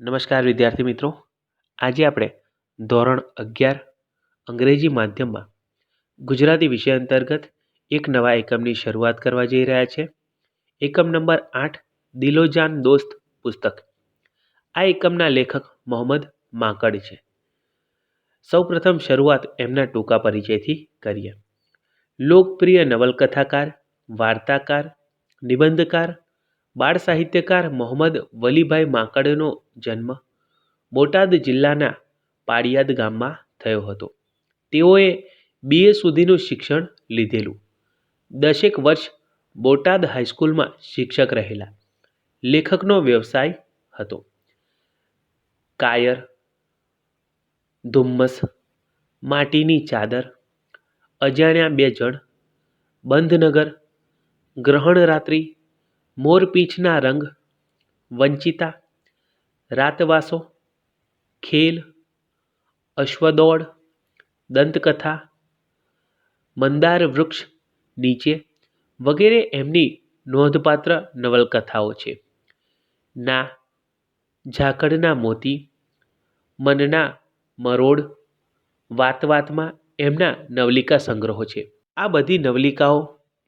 નમસ્કાર વિદ્યાર્થી મિત્રો. આજે આપણે ધોરણ 11 અંગ્રેજી માધ્યમમાં ગુજરાતી વિષય અંતર્ગત એક નવા એકમની શરૂઆત કરવા જઈ રહ્યા છે. એકમ નંબર 8 દિલોજાન દોસ્ત પુસ્તક. આ એકમના લેખક મોહમ્મદ માંકડ છે. સૌપ્રથમ શરૂઆત એમના ટૂંકા પરિચયથી કરીએ. લોકપ્રિય નવલકથાકાર, વાર્તાકાર, નિબંધકાર, બાળ સાહિત્યકાર મોહમ્મદ વલીભાઈ માંકડનો જન્મ બોટાદ જિલ્લાના પાળિયાદ ગામમાં થયો હતો. તેઓએ BA સુધીનું શિક્ષણ લીધેલું. 10 વર્ષ બોટાદ હાઈસ્કૂલમાં શિક્ષક રહેલા. લેખકનો વ્યવસાય હતો. કાયર, ધુમ્મસ, માટીની ચાદર, અજાણ્યા બે જણ, બંધનગર, ગ્રહણરાત્રિ, મોરપીંછના રંગ, વંચિતા, રાતવાસો, ખેલ, અશ્વદોડ, દંતકથા, મંદાર વૃક્ષ નીચે વગેરે એમની નોંધપાત્ર નવલકથાઓ છે. ના, ઝાકળના મોતી, મનના મરોડ, વાત વાતમાં એમના નવલિકા સંગ્રહો છે. આ બધી નવલિકાઓ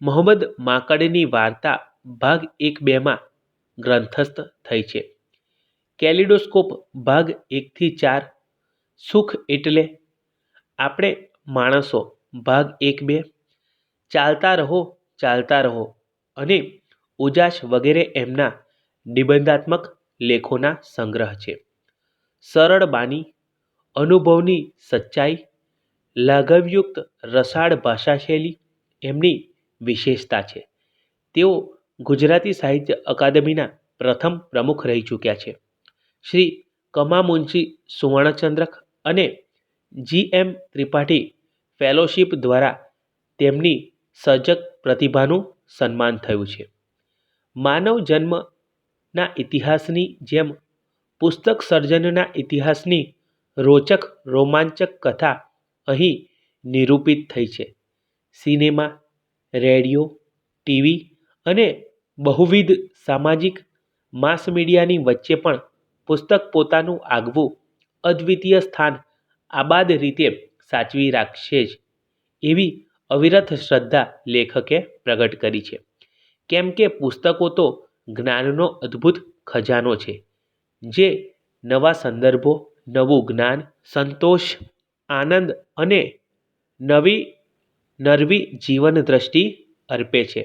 મોહમ્મદ માંકડની વાર્તા ભાગ 1-2માં ગ્રંથસ્થ થઈ છે. કેલિડોસ્કોપ ભાગ 1-4, સુખ એટલે આપણે માણસો ભાગ 1-2, ચાલતા રહો અને ઉજાસ વગેરે એમના નિબંધાત્મક લેખોના સંગ્રહ છે. સરળ બાની, અનુભવની સચ્ચાઈ, લાઘવયુક્ત રસાળ ભાષાશૈલી એમની વિશેષતા છે. તેઓ ગુજરાતી સાહિત્ય અકાદમીના પ્રથમ પ્રમુખ રહી ચૂક્યા છે. શ્રી કમા મુનશી સુવર્ણચંદ્રક અને GM ત્રિપાઠી ફેલોશિપ દ્વારા તેમની સર્જક પ્રતિભાનું સન્માન થયું છે. માનવ જન્મના ઇતિહાસની જેમ પુસ્તક સર્જનના ઇતિહાસની રોચક રોમાંચક કથા અહીં નિરૂપિત થઈ છે. સિનેમા, રેડિયો, TV અને બહુવિધ સામાજિક માસ મીડિયાની વચ્ચે પણ પુસ્તક પોતાનું આગવું અદ્વિતીય સ્થાન આબાદ રીતે સાચવી રાખશે જ એવી અવિરત શ્રદ્ધા લેખકે પ્રગટ કરી છે. કેમ કે પુસ્તકો તો જ્ઞાનનો અદ્ભુત ખજાનો છે, જે નવા સંદર્ભો, નવું જ્ઞાન, સંતોષ, આનંદ અને નવી જીવન દ્રષ્ટિ અર્પે છે.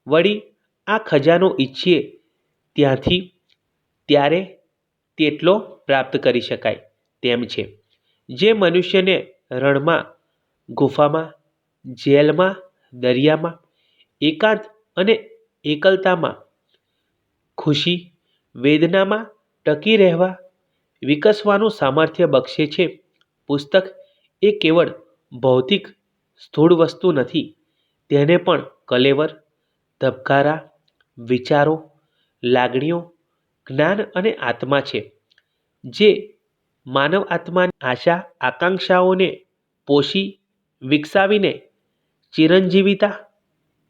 વળી આ ખજાનો ઈચ્છીએ ત્યાંથી ત્યારે તેટલો પ્રાપ્ત કરી શકાય તેમ છે. જે મનુષ્યને રણમાં, ગુફામાં, જેલમાં, દરિયામાં, એકાંત અને એકલતામાં, ખુશી, વેદનામાં ટકી રહેવા, વિકસવાનું સામર્થ્ય બક્ષે છે. પુસ્તક એ કેવળ ભૌતિક સ્થૂળ વસ્તુ નથી. તેને પણ કલેવર, ધબકારા, વિચારો, લાગણીઓ, જ્ઞાન અને આત્મા છે, જે માનવ આત્માની આશા આકાંક્ષાઓને પોષી વિકસાવીને ચિરંજીવિતા,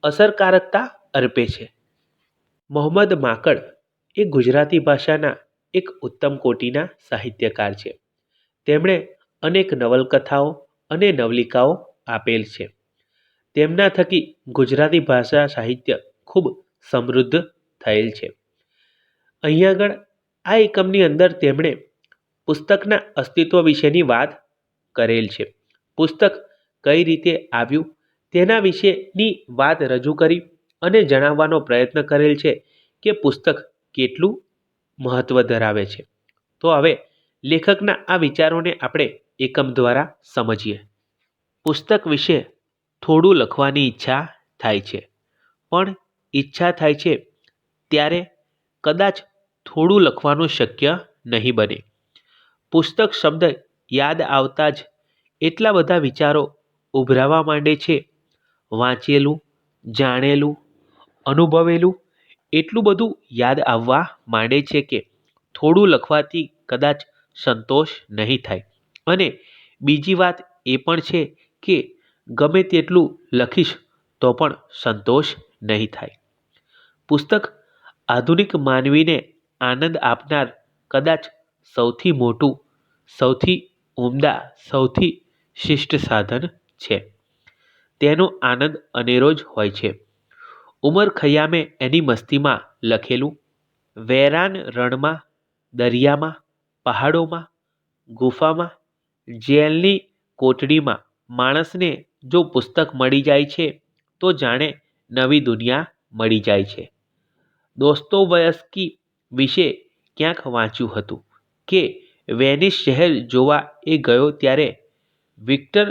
અસરકારકતા અર્પે છે. મોહમ્મદ માંકડ એ ગુજરાતી ભાષાના એક ઉત્તમ કોટીના સાહિત્યકાર છે. તેમણે અનેક નવલકથાઓ અને નવલિકાઓ આપેલ છે. તેમના થકી ગુજરાતી ભાષા સાહિત્ય ખૂબ સમૃદ્ધ થયેલ છે. અહીં આગળ આ એકમની અંદર તેમણે પુસ્તકના અસ્તિત્વ વિશેની વાત કરેલ છે. પુસ્તક કઈ રીતે આવ્યું તેના વિશેની વાત રજૂ કરી અને જણાવવાનો પ્રયત્ન કરેલ છે કે પુસ્તક કેટલું મહત્વ ધરાવે છે. તો હવે લેખકના આ વિચારોને આપણે એકમ દ્વારા સમજીએ. પુસ્તક વિશે થોડું લખવાની ઈચ્છા થાય છે, પણ ઈચ્છા થાય છે ત્યારે કદાચ થોડું લખવાનું શક્ય નહીં બને. પુસ્તક શબ્દ યાદ આવતા જ એટલા બધા વિચારો ઉભરાવા માંડે છે. વાંચેલું, જાણેલું, અનુભવેલું એટલું બધું યાદ આવવા માંડે છે કે થોડું લખવાથી કદાચ સંતોષ નહીં થાય. અને બીજી વાત એ પણ છે કે ગમે તેટલું લખીશ તો પણ સંતોષ નહીં થાય. પુસ્તક આધુનિક માનવીને આનંદ આપનાર કદાચ સૌથી મોટું, સૌથી ઉમદા, સૌથી શિષ્ટ સાધન છે. તેનો આનંદ અનેરો જ હોય છે. ઉમર ખૈયામે એની મસ્તીમાં લખેલું, વેરાન રણમાં, દરિયામાં, પહાડોમાં, ગુફામાં, જેલની કોટડીમાં માણસને જો પુસ્તક મળી જાય છે તો જાણે નવી દુનિયા મળી જાય છે. દોસ્તોવયસ્કી વિશે ક્યાંક વાંચ્યું હતું કે વેનિસ શહેર જોવા એ ગયો ત્યારે વિક્ટર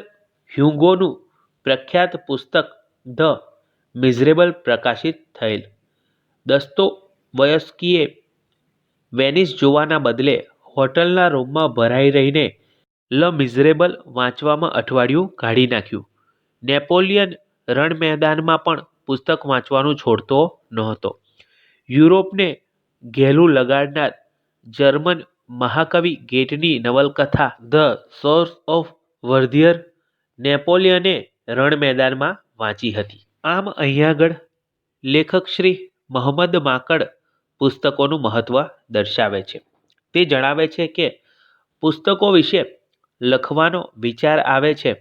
હ્યુગોનું પ્રખ્યાત પુસ્તક ધ મિઝરેબલ પ્રકાશિત થયેલ. દસ્તોવયસ્કીએ વેનિસ જોવાના બદલે હોટલના રૂમમાં ભરાઈ રહીને લ મિઝરેબલ વાંચવામાં અઠવાડિયું કાઢી નાખ્યું. નેપોલિયન રણ મેદાનમાં પણ પુસ્તક વાંચવાનું છોડતો નહોતો. યુરોપને ઘેલું લગાડનાર જર્મન મહાકવિ ગેટની નવલકથા ધ સોર્સ ઓફ વર્ધિયર નેપોલિયને રણ મેદાનમાં વાંચી હતી. આમ અહીં આગળ લેખક શ્રી મોહમ્મદ માકડ પુસ્તકોનું મહત્વ દર્શાવે છે. તે જણાવે છે કે પુસ્તકો વિશે લખવાનો વિચાર આવે છે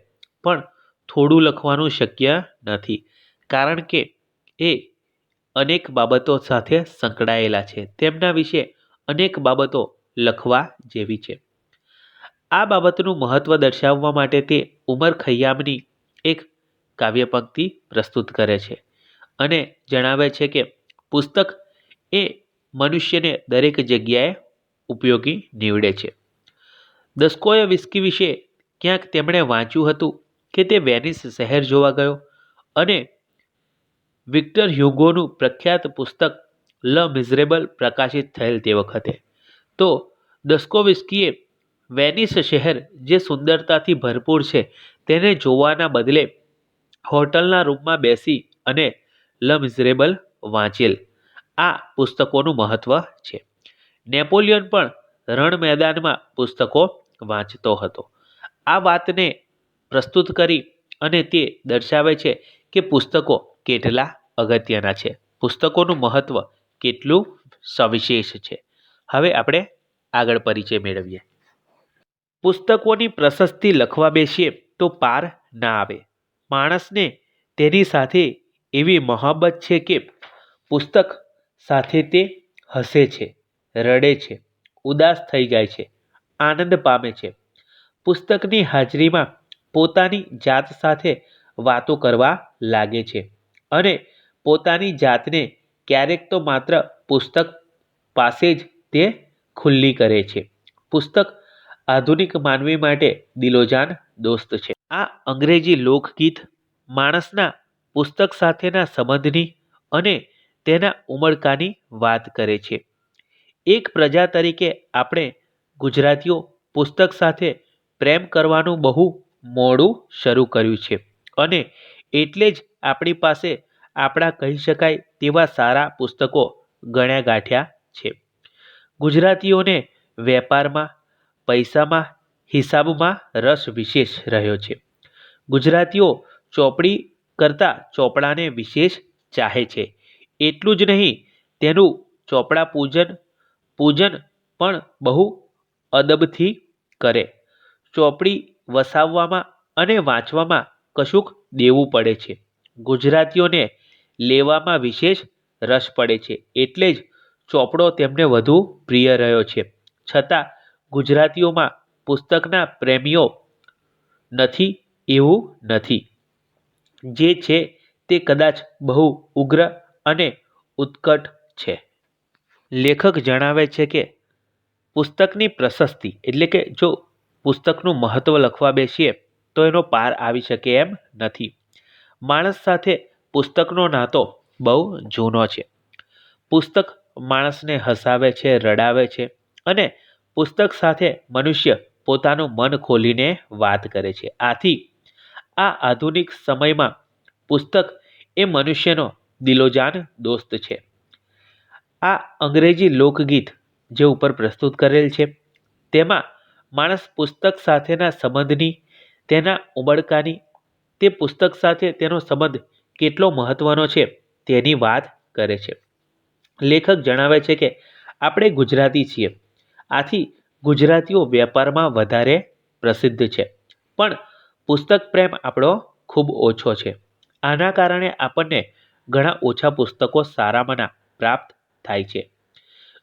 પણ થોડું લખવાનું શક્ય નથી, કારણ કે એ અનેક બાબતો સાથે સંકળાયેલા છે. તેમના વિશે અનેક બાબતો લખવા જેવી છે. આ બાબતનું મહત્વ દર્શાવવા માટે તે ઉમર ખૈયામની એક કાવ્યપંક્તિ પ્રસ્તુત કરે છે અને જણાવે છે કે પુસ્તક એ મનુષ્યને દરેક જગ્યાએ ઉપયોગી નીવડે છે. દસ્તોયેવ્સ્કી વિશે ક્યાંક તેમણે વાંચ્યું હતું કે તે વેનિસ શહેર જોવા ગયો અને વિક્ટર હ્યુગોનું પ્રખ્યાત પુસ્તક લ મિઝરેબલ પ્રકાશિત થયેલ તે વખતે. તો દસ્તોયેવ્સ્કીએ વેનિસ શહેર જે સુંદરતાથી ભરપૂર છે તેને જોવાના બદલે હોટલના રૂમમાં બેસી અને લ મિઝરેબલ વાંચેલ. આ પુસ્તકોનું મહત્વ છે. નેપોલિયન પણ રણ મેદાનમાં પુસ્તકો વાંચતો હતો. આ વાતને પ્રસ્તુત કરી અને તે દર્શાવે છે કે પુસ્તકો કેટલા અગત્યના છે, પુસ્તકોનું મહત્વ કેટલું સવિશેષ છે. હવે આપણે આગળ પરિચય મેળવીએ. પુસ્તકોની પ્રશસ્તિ લખવા બેસીએ તો પાર ના આવે. માણસને તેની સાથે એવી મોહબ્બત છે કે પુસ્તક સાથે તે હસે છે, રડે છે, ઉદાસ થઈ જાય છે, આનંદ પામે છે. પુસ્તકની હાજરીમાં પોતાની જાત સાથે વાતો કરવા લાગે છે અને પોતાની જાતને ક્યારેક તો માત્ર પુસ્તક પાસે જ તે ખુલ્લી કરે છે. પુસ્તક આધુનિક માનવી માટે દિલોજાન દોસ્ત છે. આ અંગ્રેજી લોકગીત માણસના પુસ્તક સાથેના સંબંધની અને તેના ઉમળકાની વાત કરે છે. એક પ્રજા તરીકે આપણે ગુજરાતીઓ પુસ્તક સાથે પ્રેમ કરવાનું બહુ મોડું શરૂ કર્યું છે અને એટલે જ આપણી પાસે આપણા કહી શકાય તેવા સારા પુસ્તકો ગણ્યા ગાંઠ્યા છે. ગુજરાતીઓને વેપારમાં, પૈસામાં, હિસાબમાં રસ વિશેષ રહ્યો છે. ગુજરાતીઓ ચોપડી કરતાં ચોપડાને વિશેષ ચાહે છે. એટલું જ નહીં, તેનું ચોપડા પૂજન પણ બહુ અદબથી કરે. ચોપડી વસાવવામાં અને વાંચવામાં કશુંક દેવું પડે છે. ગુજરાતીઓને લેવામાં વિશેષ રસ પડે છે, એટલે જ ચોપડો તેમને વધુ પ્રિય રહ્યો છે. છતાં ગુજરાતીઓમાં પુસ્તકના પ્રેમીઓ નથી એવું નથી. જે છે તે કદાચ બહુ ઉગ્ર અને ઉત્કટ છે. લેખક જણાવે છે કે પુસ્તકની પ્રશસ્તિ એટલે કે જો પુસ્તકનું મહત્વ લખવા બેસીએ તો એનો પાર આવી શકે એમ નથી. માણસ સાથે પુસ્તકનો નાતો બહુ જૂનો છે. પુસ્તક માણસને હસાવે છે, રડાવે છે અને પુસ્તક સાથે મનુષ્ય પોતાનું મન ખોલીને વાત કરે છે. આથી આ આધુનિક સમયમાં પુસ્તક એ મનુષ્યનો દિલોજાન દોસ્ત છે. આ અંગ્રેજી લોકગીત જે ઉપર પ્રસ્તુત કરેલ છે તેમાં માણસ પુસ્તક સાથેના સંબંધની, તેના ઉમળકાની, તે પુસ્તક સાથે તેનો સંબંધ કેટલો મહત્વનો છે તેની વાત કરે છે. લેખક જણાવે છે કે આપણે ગુજરાતી છીએ, આથી ગુજરાતીઓ વેપારમાં વધારે પ્રસિદ્ધ છે, પણ પુસ્તક પ્રેમ આપણો ખૂબ ઓછો છે. આના કારણે આપણને ઘણા ઓછા પુસ્તકો સારામાંના પ્રાપ્ત થાય છે.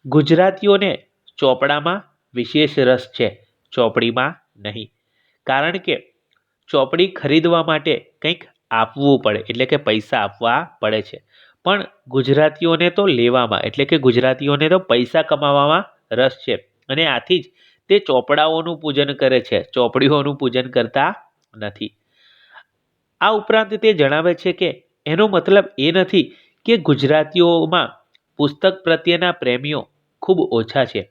ગુજરાતીઓને ચોપડામાં વિશેષ રસ છે, ચોપડીમાં નહીં. કારણ કે ચોપડી ખરીદવા માટે કંઈક આપવું પડે, એટલે કે પૈસા આપવા પડે છે. પણ ગુજરાતીઓને તો લેવામાં, એટલે કે ગુજરાતીઓને તો પૈસા કમાવામાં રસ છે, અને આથી જ તે ચોપડાઓનું પૂજન કરે છે, ચોપડીઓનું પૂજન કરતા નથી. આ ઉપરાંત તે જણાવે છે કે એનો મતલબ એ નથી કે ગુજરાતીઓમાં પુસ્તક પ્રત્યેના પ્રેમીઓ ખૂબ ઓછા છે.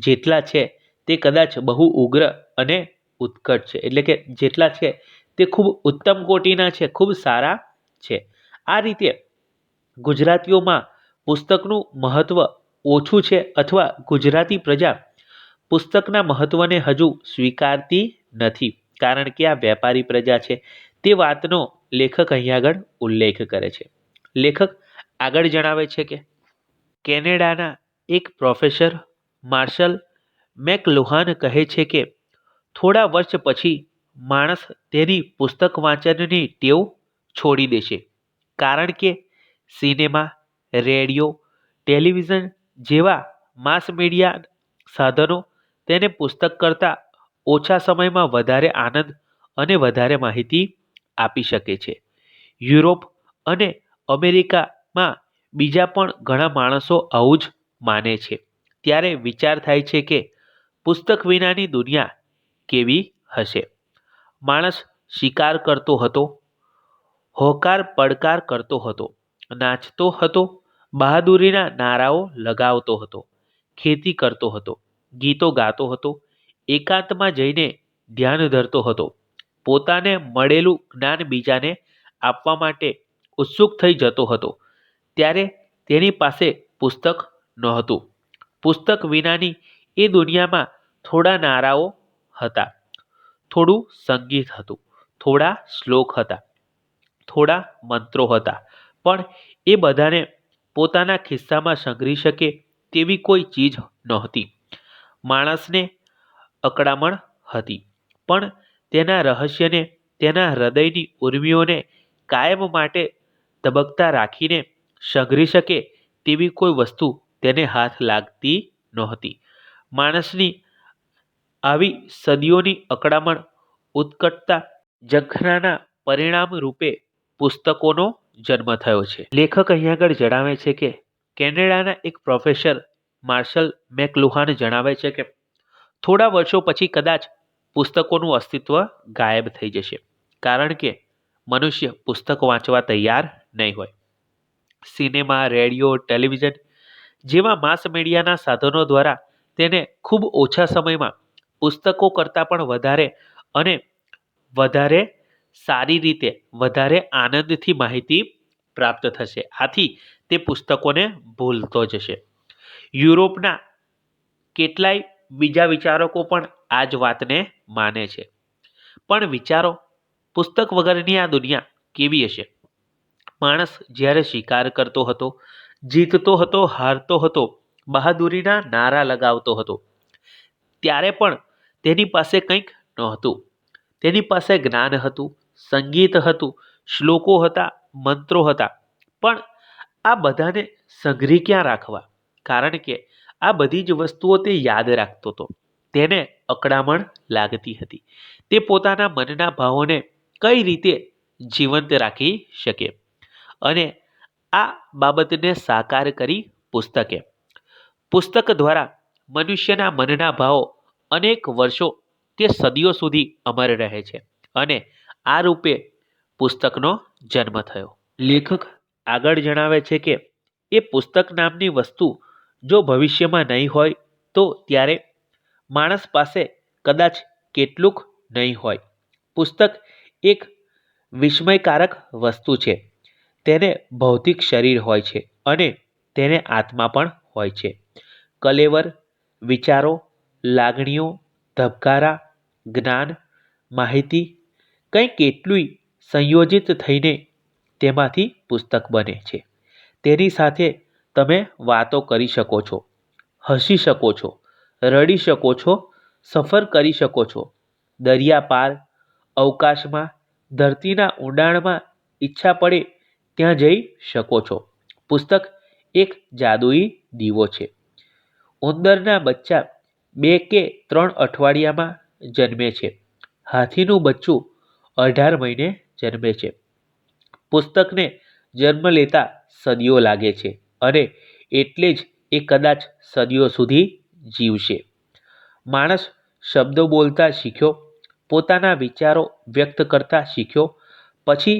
જેટલા છે તે કદાચ બહુ ઉગ્ર અને ઉત્કટ છે, એટલે કે જેટલા છે તે ખૂબ ઉત્તમ કોટીના છે, ખૂબ સારા છે. આ રીતે ગુજરાતીઓમાં પુસ્તકનું મહત્ત્વ ઓછું છે, અથવા ગુજરાતી પ્રજા પુસ્તકના મહત્ત્વને હજુ સ્વીકારતી નથી, કારણ કે આ વેપારી પ્રજા છે. તે વાતનો લેખક અહીં આગળ ઉલ્લેખ કરે છે. લેખક આગળ જણાવે છે કે કેનેડાના એક પ્રોફેસર માર્શલ મેકલુહાન કહે છે કે થોડા વર્ષ પછી માણસ તેની પુસ્તક વાંચનની ટેવ છોડી દેશે, કારણ કે સિનેમા, રેડિયો, ટેલિવિઝન જેવા માસ મીડિયા સાધનો તેને પુસ્તક કરતાં ઓછા સમયમાં વધારે આનંદ અને વધારે માહિતી આપી શકે છે. યુરોપ અને અમેરિકામાં બીજા પણ ઘણા માણસો આવું જ માને છે. ત્યારે વિચાર થાય છે કે પુસ્તક વિનાની દુનિયા કેવી હશે. માણસ શિકાર કરતો હતો, હોકાર પડકાર કરતો હતો, નાચતો હતો, બહાદુરીના નારાઓ લગાવતો હતો, ખેતી કરતો હતો, ગીતો ગાતો હતો, એકાંતમાં જઈને ધ્યાન ધરતો હતો, પોતાને મળેલું જ્ઞાન બીજાને આપવા માટે ઉત્સુક થઈ જતો હતો. ત્યારે તેની પાસે પુસ્તક નહોતું. પુસ્તક વિનાની એ દુનિયામાં થોડા નારાઓ હતા, થોડું સંગીત હતું, થોડા શ્લોક હતા, થોડા મંત્રો હતા, પણ એ બધાને પોતાના ખિસ્સામાં સંગ્રહી શકે તેવી કોઈ ચીજ નહોતી. માણસને અકળામણ હતી, પણ તેના રહસ્યને, તેના હૃદયની ઉર્મિઓને કાયમ માટે ધબકતા રાખીને સંગ્રહી શકે તેવી કોઈ વસ્તુ તેને હાથ લાગતી નહોતી. માણસની આવી સદીઓની અકળામણ, ઉત્કટતા, ઝંખનાના પરિણામ રૂપે પુસ્તકોનો જન્મ થયો છે. લેખક અહીં આગળ જણાવે છે કે કેનેડાના એક પ્રોફેસર માર્શલ મેકલુહાન જણાવે છે કે થોડા વર્ષો પછી કદાચ પુસ્તકોનું અસ્તિત્વ ગાયબ થઈ જશે, કારણ કે મનુષ્ય પુસ્તક વાંચવા તૈયાર નહીં હોય. સિનેમા, રેડિયો, ટેલિવિઝન જેવા માસ મીડિયાના સાધનો દ્વારા તેને ખૂબ ઓછા સમયમાં પુસ્તકો કરતાં પણ વધારે અને વધારે સારી રીતે, વધારે આનંદથી માહિતી પ્રાપ્ત થશે. આથી તે પુસ્તકોને ભૂલતો જશે. યુરોપના કેટલાય બીજા વિચારકો પણ આ જ વાતને માને છે. પણ વિચારો, પુસ્તક વગરની આ દુનિયા કેવી હશે? માણસ જ્યારે શિકાર કરતો હતો, જીતતો હતો, હારતો હતો, બહાદુરીના નારા લગાવતો હતો, ત્યારે પણ તેની પાસે કંઈક નહોતું. તેની પાસે જ્ઞાન હતું, સંગીત હતું, શ્લોકો હતા, મંત્રો હતા, પણ આ બધાને સંગ્રહી ક્યાં રાખવા? કારણ કે આ બધી જ વસ્તુઓ તે યાદ રાખતો હતો. તેને અકળામણ લાગતી હતી. તે પોતાના મનના ભાવોને કઈ રીતે જીવંત રાખી શકે? અને આ બાબતને સાકાર કરી પુસ્તકે. પુસ્તક દ્વારા મનુષ્યના મનના ભાવો અનેક વર્ષો કે સદીઓ સુધી અમર રહે છે, અને આ રૂપે પુસ્તકનો જન્મ થયો. લેખક આગળ જણાવે છે કે એ પુસ્તક નામની વસ્તુ જો ભવિષ્યમાં નહીં હોય તો ત્યારે માણસ પાસે કદાચ કેટલુંક નહીં હોય. પુસ્તક એક વિસ્મયકારક વસ્તુ છે. તેને ભૌતિક શરીર હોય છે અને તેને આત્મા પણ હોય છે. કલેવર, વિચારો, લાગણીઓ, ધબકારા, જ્ઞાન, માહિતી કંઈ કેટલુંય સંયોજિત થઈને તેમાંથી પુસ્તક બને છે. તેની સાથે તમે વાતો કરી શકો છો, હસી શકો છો, રડી શકો છો, સફર કરી શકો છો. દરિયા પાર, અવકાશમાં, ધરતીના ઊંડાણમાં ઈચ્છા પડે ત્યાં જઈ શકો છો. પુસ્તક એક જાદુઈ દીવો છે. ઉંદરના બચ્ચા 2 કે 3 અઠવાડિયામાં જન્મે છે. હાથીનું બચ્ચું 18 મહિને જન્મે છે. પુસ્તકને જન્મ લેતા સદીઓ લાગે છે અને એટલે જ એ કદાચ સદીઓ સુધી જીવશે. માણસ શબ્દો બોલતા શીખ્યો, પોતાના વિચારો વ્યક્ત કરતા શીખ્યો, પછી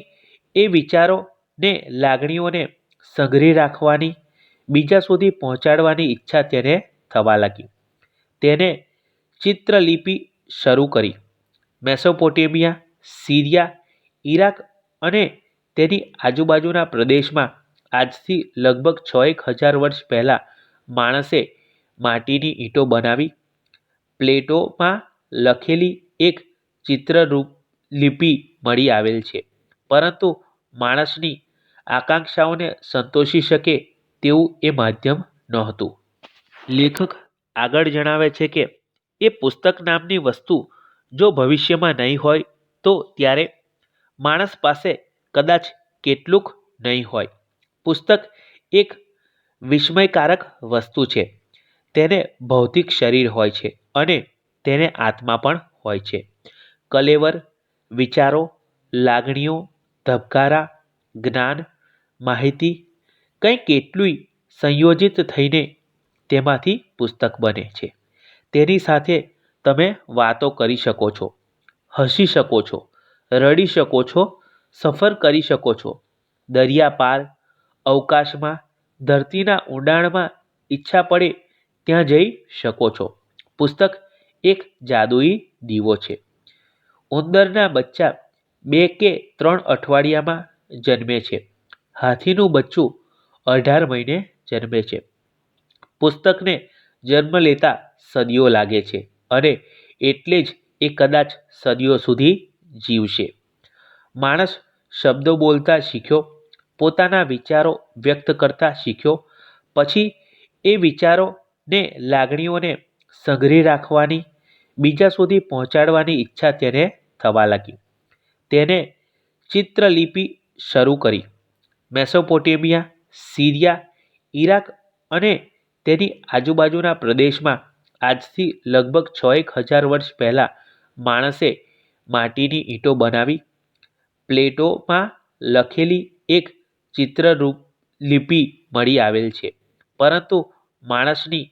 એ વિચારોને લાગણીઓને સંઘરી રાખવાની, બીજા સુધી પહોંચાડવાની ઈચ્છા તેને થવા લાગી. તેને ચિત્રલિપિ શરૂ કરી. મેસોપોટેમિયા, સિરિયા, ઈરાક અને તેની આજુબાજુના પ્રદેશમાં આજથી લગભગ 6,000 વર્ષ પહેલાં માણસે માટીની ઈંટો બનાવી. પ્લેટોમાં લખેલી એક ચિત્રરૂપ લિપિ મળી આવેલ છે, પરંતુ માણસની આકાંક્ષાઓને સંતોષી શકે તેવું એ માધ્યમ નહોતું. લેખક આગળ જણાવે છે કે એ પુસ્તક નામની વસ્તુ જો ભવિષ્યમાં નહીં હોય તો ત્યારે માણસ પાસે કદાચ કેટલુંક નહીં હોય. પુસ્તક એક વિસ્મયકારક વસ્તુ છે. તેને ભૌતિક શરીર હોય છે અને તેને આત્મા પણ હોય છે. કલેવર, વિચારો, લાગણીઓ, ધબકારા, જ્ઞાન, માહિતી કંઈ કેટલુંય સંયોજિત થઈને તેમાંથી પુસ્તક બને છે. તેની સાથે તમે વાતો કરી શકો છો, હસી શકો છો, રડી શકો છો, સફર કરી શકો છો. દરિયા પાર, અવકાશમાં, ધરતીના ઊંડાણમાં ઈચ્છા પડે ત્યાં જઈ શકો છો. પુસ્તક એક જાદુઈ દીવો છે. ઉંદરના બચ્ચા 2 કે 3 અઠવાડિયામાં જન્મે છે. હાથીનું બચ્ચું 18 મહિને જન્મે છે. પુસ્તકને જન્મ લેતા સદીઓ લાગે છે અને એટલે જ એ કદાચ સદીઓ સુધી જીવશે. માણસ શબ્દો બોલતા શીખ્યો, પોતાના વિચારો વ્યક્ત કરતા શીખ્યો, પછી એ વિચારોને લાગણીઓને સંઘરી રાખવાની, બીજા સુધી પહોંચાડવાની ઈચ્છા તેને થવા લાગી. તેને ચિત્રલિપિ શરૂ કરી. મેસોપોટેમિયા, સિરિયા, ઈરાક અને તેની આજુબાજુના પ્રદેશમાં આજથી લગભગ 6,000 વર્ષ પહેલાં માણસે માટીની ઈંટો બનાવી. પ્લેટોમાં લખેલી એક ચિત્રરૂપ લિપિ મળી આવેલ છે, પરંતુ માણસની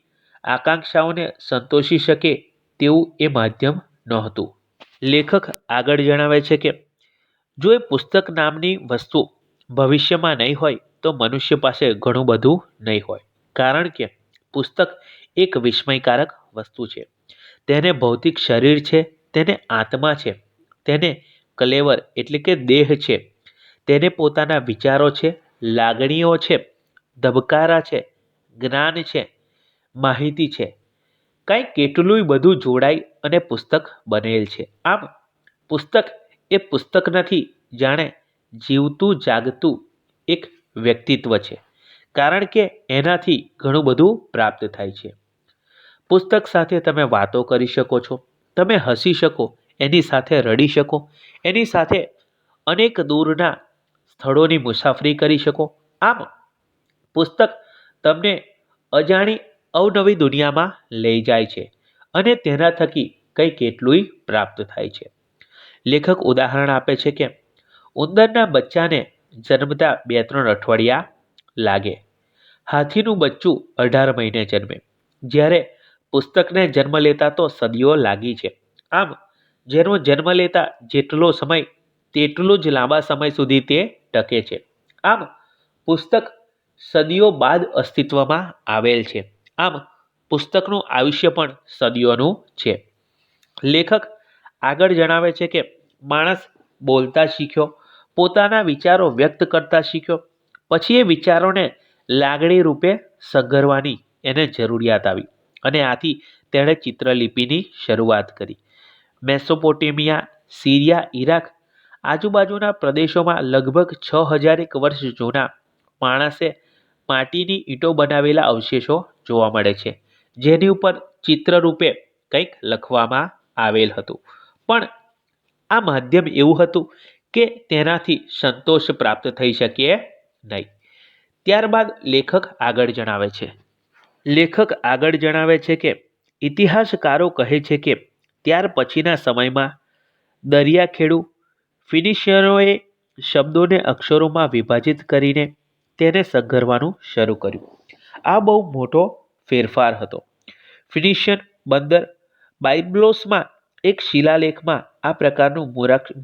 આકાંક્ષાઓને સંતોષી શકે તેવું એ માધ્યમ નહોતું. લેખક આગળ જણાવે છે કે જો એ પુસ્તક નામની વસ્તુ ભવિષ્યમાં નહીં હોય તો મનુષ્ય પાસે ઘણું બધું નહીં હોય, કારણ કે પુસ્તક એક વિસ્મયકારક વસ્તુ છે. તેને ભૌતિક શરીર છે, તેને આત્મા છે, તેને કલેવર એટલે કે દેહ છે, તેને પોતાના વિચારો છે, લાગણીઓ છે, ધબકારા છે, જ્ઞાન છે, માહિતી છે. કંઈ કેટલુંય બધું જોડાઈ અને પુસ્તક બનેલ છે. આમ પુસ્તક એ પુસ્તક નથી, જાણે જીવતું જાગતું એક વ્યક્તિત્વ છે, કારણ કે એનાથી ઘણું બધું પ્રાપ્ત થાય છે. પુસ્તક સાથે તમે વાતો કરી શકો છો, તમે હસી શકો, એની સાથે રડી શકો, એની સાથે અનેક દૂરના સ્થળોની મુસાફરી કરી શકો. આમ પુસ્તક તમને અજાણી અવનવી દુનિયામાં લઈ જાય છે અને તેના થકી કંઈ કેટલુંય પ્રાપ્ત થાય છે. લેખક ઉદાહરણ આપે છે કે ઉંદરના બચ્ચાને જન્મતા 2-3 અઠવાડિયા લાગે. હાથીનું બચ્ચું 18 મહિને જન્મે, જ્યારે પુસ્તકને જન્મ લેતા તો સદીઓ લાગી છે. આમ જેનો જન્મ લેતા જેટલો સમય તેટલું જ લાંબા સમય સુધી તે ટકે છે. આમ પુસ્તક સદીઓ બાદ અસ્તિત્વમાં આવેલ છે. આમ પુસ્તકનું આયુષ્ય પણ સદીઓનું છે. લેખક આગળ જણાવે છે કે માણસ બોલતા શીખ્યો, પોતાના વિચારો વ્યક્ત કરતા શીખ્યો, પછી એ વિચારોને લાગણી રૂપે સંઘરવાની એને જરૂરિયાત આવી અને આથી તેણે ચિત્રલિપિની શરૂઆત કરી. મેસોપોટેમિયા, સિરિયા, ઈરાક આજુબાજુના પ્રદેશોમાં લગભગ 6,000 વર્ષ જૂના માણસે માટીની ઈંટો બનાવેલા અવશેષો જોવા મળે છે, જેની ઉપર ચિત્રરૂપે કંઈક લખવામાં આવેલ હતું, પણ આ માધ્યમ એવું હતું કે તેનાથી સંતોષ પ્રાપ્ત થઈ શકે નહીં. ત્યારબાદ લેખક આગળ જણાવે છે કે ઇતિહાસકારો કહે છે કે ત્યાર પછીના સમયમાં દરિયાખેડુ ફિનિશિયનોએ શબ્દોને અક્ષરોમાં વિભાજિત કરીને તેને સંઘરવાનું શરૂ કર્યું. આ બહુ મોટો ફેરફાર હતો. ફિનિશિયન બંદર બાઇબ્લોસમાં એક શિલાલેખમાં આ પ્રકારનું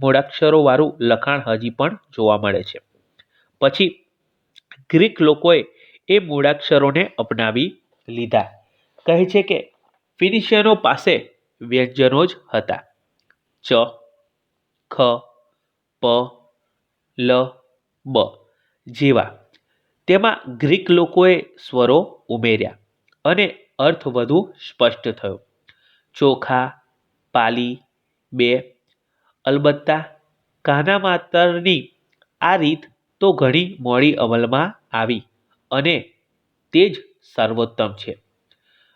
મૂળાક્ષરોવાળું લખાણ હજી પણ જોવા મળે છે. પછી ગ્રીક લોકોએ એ મૂળાક્ષરોને અપનાવી લીધા. કહે છે કે ફિનિશિયનો પાસે વ્યંજનો જ હતા, ચ, ખ, પ, લ, બ જેવા. તેમાં ગ્રીક લોકોએ સ્વરો ઉમેર્યા અને અર્થ વધુ સ્પષ્ટ થયો. ચોખા, પાલી, બે, અલબત્તા, કાના માતરની આ રીત તો ઘણી મોડી અમલમાં આવી અને તે જ સર્વોત્તમ છે.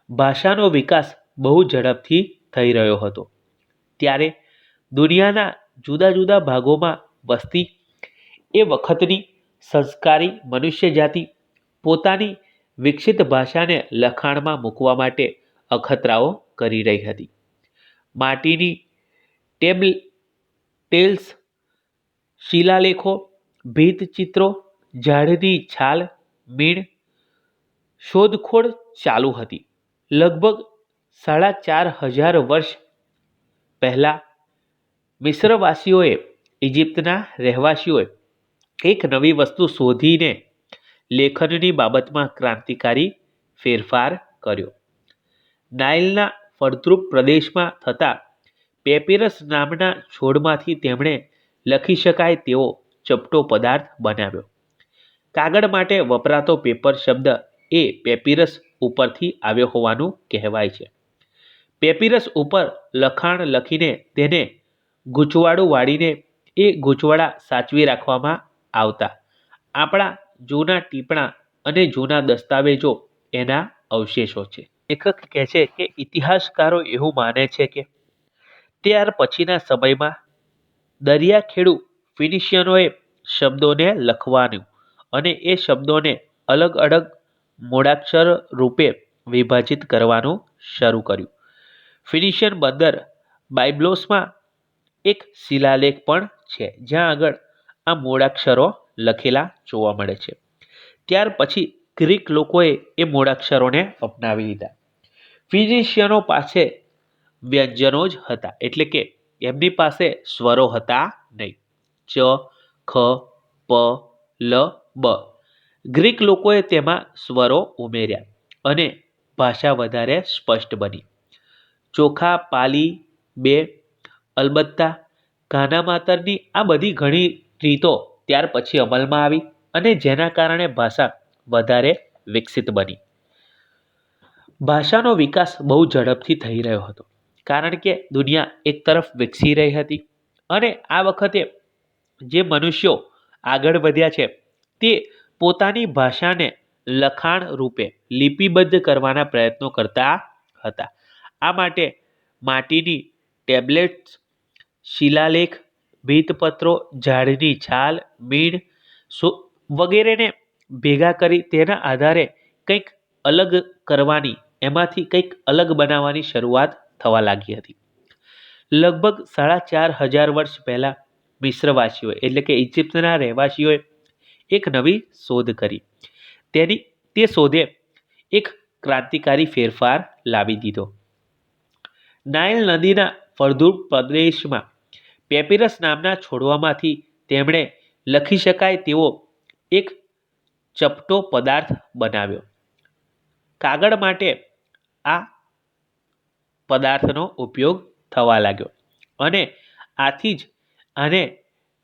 ભાષાનો વિકાસ બહુ ઝડપથી થઈ રહ્યો હતો. ત્યારે દુનિયાના જુદા જુદા ભાગોમાં વસતી એ વખતની સંસ્કારી મનુષ્યજાતિ પોતાની વિકસિત ભાષાને લખાણમાં મૂકવા માટે અખતરાઓ કરી રહી હતી. માટીની ટેલ્સ, શિલાલેખો, ભીંતચિત્રો, ઝાડની છાલ, મીણ શોધખોળ ચાલુ હતી. લગભગ 4,500 વર્ષ પહેલા મિસ્રવાસીઓએ, ઇજિપ્તના રહેવાસીઓએ એક નવી વસ્તુ શોધીને લેખનની બાબતમાં ક્રાંતિકારી ફેરફાર કર્યો. નાઇલના ફળદ્રુપ પ્રદેશમાં થતા પેપિરસ નામના છોડમાંથી તેમણે લખી શકાય તેવો ચપટો પદાર્થ બનાવ્યો. કાગળ માટે વપરાતો પેપર શબ્દ એ પેપિરસ ઉપરથી આવ્યો હોવાનું કહેવાય છે. પેપિરસ ઉપર લખાણ લખીને તેને ગૂંચવાડું વાળીને એ ગૂંચવાડા સાચવી રાખવામાં આવતા. આપણા જૂના ટીપણા અને જૂના દસ્તાવેજો એના અવશેષો છે. લેખક કહે છે કે ઇતિહાસકારો એવું માને છે કે ત્યાર પછીના સમયમાં દરિયાખેડુ ફિનિશિયનોએ શબ્દોને લખવાનું અને એ શબ્દોને અલગ અલગ મૂળાક્ષર રૂપે વિભાજિત કરવાનું શરૂ કર્યું. ફિનિશિયન બંદર બાઇબ્લોસમાં એક શિલાલેખ પણ છે જ્યાં આગળ આ મૂળાક્ષરો લખેલા જોવા મળે છે. ત્યાર પછી ગ્રીક લોકોએ એ મૂળાક્ષરોને અપનાવી લીધા. ફિનિશિયનો પાસે વ્યંજનો જ હતા, એટલે કે એમની પાસે સ્વરો હતા નહીં, ચ, ખ, પ, લ, બ. ગ્રીક લોકોએ તેમાં સ્વરો ઉમેર્યા અને ભાષા વધારે સ્પષ્ટ બની. ચોખા, પાલી, બે, અલબત્તા, કાના માતરની આ બધી ઘણી રીતો ત્યાર પછી અમલમાં આવી અને જેના કારણે ભાષા વધારે વિકસિત બની. ભાષાનો વિકાસ બહુ ઝડપથી થઈ રહ્યો હતો કારણ કે દુનિયા એક તરફ વિકસી રહી હતી અને આ વખતે જે મનુષ્યો આગળ વધ્યા છે તે પોતાની ભાષાને લખાણ રૂપે લિપિબદ્ધ કરવાના પ્રયત્નો કરતા હતા. આ માટે માટીની ટેબ્લેટ્સ, શિલાલેખ, ભીંતપત્રો, ઝાડની છાલ, મીણ વગેરેને ભેગા કરી તેના આધારે કંઈક અલગ કરવાની, એમાંથી કંઈક અલગ બનાવવાની શરૂઆત થવા લાગી હતી. લગભગ 4,500 વર્ષ પહેલા મિસ્રવાસીઓએ, એટલે કે ઇજિપ્તના રહેવાસીઓએ એક નવી શોધ કરી. તે શોધે એક ક્રાંતિકારી ફેરફાર લાવી દીધો. નાઇલ નદીના ફળદ્રુપ પ્રદેશમાં પેપિરસ નામના છોડવામાંથી તેમણે લખી શકાય તેવો એક ચપટો પદાર્થ બનાવ્યો. કાગળ માટે આ પદાર્થનો ઉપયોગ થવા લાગ્યો અને આથી જ આને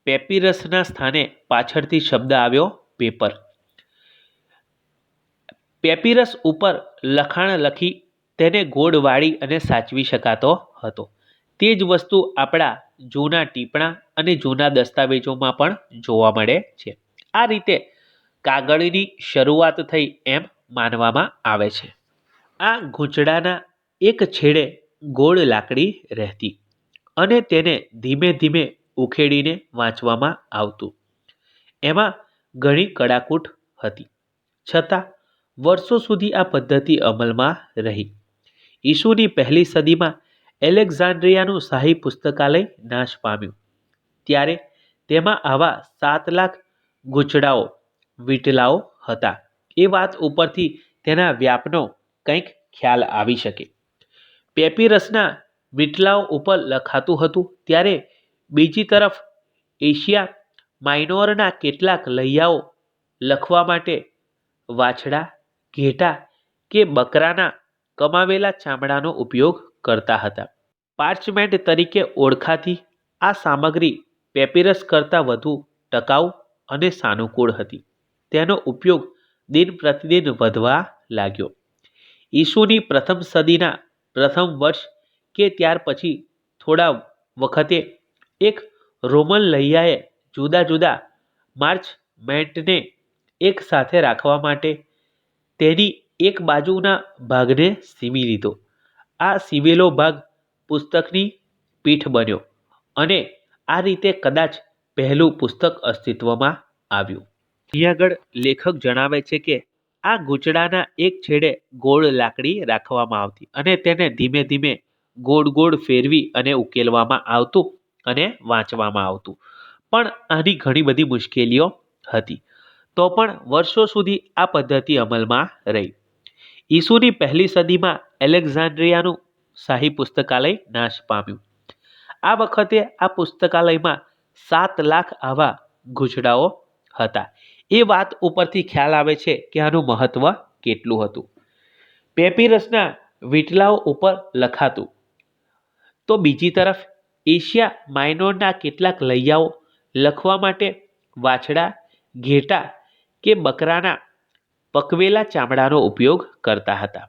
પેપિરસના સ્થાને પાછળથી શબ્દ આવ્યો પેપર. પેપિરસ ઉપર લખાણ લખી તેને ગોળ વાળી અને સાચવી શકાતો હતો. તે જ વસ્તુ આપણા જૂના ટીપણા અને જૂના દસ્તાવેજોમાં પણ જોવા મળે છે. આ રીતે કાગળની શરૂઆત થઈ એમ માનવામાં આવે છે. આ ગૂંચડાના એક છેડે ગોળ લાકડી રહેતી અને તેને ધીમે ધીમે ઉખેડીને વાંચવામાં આવતું. એમાં ઘણી કડાકૂટ હતી, છતાં વર્ષો સુધી આ પદ્ધતિ અમલમાં રહી. ઈસુની પહેલી સદીમાં એલેક્ઝાન્ડ્રિયાનું શાહી પુસ્તકાલય નાશ પામ્યું. ત્યારે તેમાં આવા 7 લાખ ગૂંચળાઓ વીટલાઓ હતા. એ વાત ઉપરથી તેના વ્યાપનો કંઈક ખ્યાલ આવી શકે. પેપિરસના વીટલાઓ ઉપર લખાતું હતું, ત્યારે બીજી તરફ એશિયા માઇનોરના કેટલાક લૈયાઓ લખવા માટે વાછડા, ઘેટા કે બકરાના કમાવેલા ચામડાનો ઉપયોગ કરતા હતા. પાર્ચમેન્ટ તરીકે ઓળખાતી આ સામગ્રી પેપિરસ કરતાં વધુ ટકાઉ અને સાનુકૂળ હતી. તેનો ઉપયોગ દિન પ્રતિદિન વધવા લાગ્યો. ઈસુની પ્રથમ સદીના પ્રથમ વર્ષ કે ત્યાર પછી થોડા વખતે એક રોમન લૈયાએ જુદા જુદા માર્ચમેન્ટને એક સાથે રાખવા માટે તેની એક બાજુના ભાગને સીવી લીધો. આ સીવેલો ભાગ પુસ્તકની પીઠ બન્યો અને આ રીતે કદાચ પહેલું પુસ્તક અસ્તિત્વમાં આવ્યું. અહીં આગળ લેખક જણાવે છે કે આ ગૂંચળાના એક છેડે ગોળ લાકડી રાખવામાં આવતી અને તેને ધીમે ધીમે ગોળ ગોળ ફેરવી અને ઉકેલવામાં આવતું અને વાંચવામાં આવતું. પણ આની ઘણી બધી મુશ્કેલીઓ હતી, તો પણ વર્ષો સુધી આ પદ્ધતિ અમલમાં રહી. ઈસુની પહેલી સદીમાં એલેક્ઝાન્ડ્રિયાનું શાહી પુસ્તકાલય નાશ પામ્યું. આ વખતે આ પુસ્તકાલયમાં 7 લાખ આવા ગૂંચળાઓ હતા. એ વાત ઉપરથી ખ્યાલ આવે છે કે આનું મહત્વ કેટલું હતું. પેપિરસના વીટલાઓ ઉપર લખાતું, તો બીજી તરફ એશિયા માઇનોરના કેટલાક લૈયાઓ લખવા માટે વાછડા, ઘેટા કે બકરાના પકવેલા ચામડાનો ઉપયોગ કરતા હતા.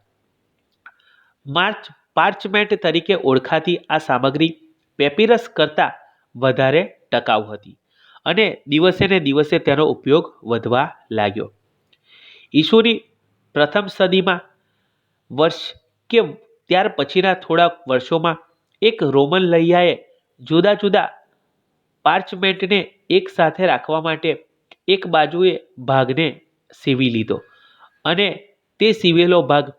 પાર્ચમેન્ટ તરીકે ઓળખાતી આ સામગ્રી પેપિરસ કરતાં વધારે ટકાઉ હતી અને દિવસે ને દિવસે તેનો ઉપયોગ વધવા લાગ્યો. ઈસુની પ્રથમ સદીમાં વર્ષ કે ત્યાર પછીના થોડા વર્ષોમાં એક રોમન લૈયાએ જુદા જુદા પાર્ચમેન્ટને એક સાથે રાખવા માટે એક બાજુએ ભાગને સીવી લીધો અને તે સીવેલો ભાગ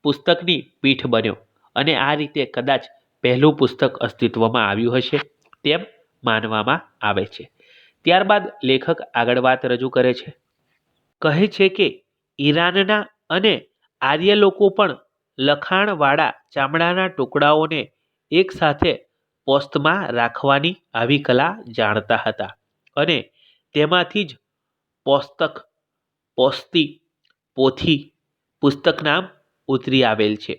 પુસ્તકની પીઠ બન્યો અને આ રીતે કદાચ પહેલું પુસ્તક અસ્તિત્વમાં આવ્યું હશે તેમ માનવામાં આવે છે. ત્યારબાદ લેખક આગળ વાત રજૂ કરે છે. કહે છે કે ઈરાનના અને આર્ય લોકો પણ લખાણવાળા ચામડાના ટુકડાઓને એક સાથે પોસ્તમાં રાખવાની આવી કલા જાણતા હતા અને તેમાંથી જ પોસ્તક, પોસ્તી, પોથી, પુસ્તક નામ ઉતરી આવેલ છે.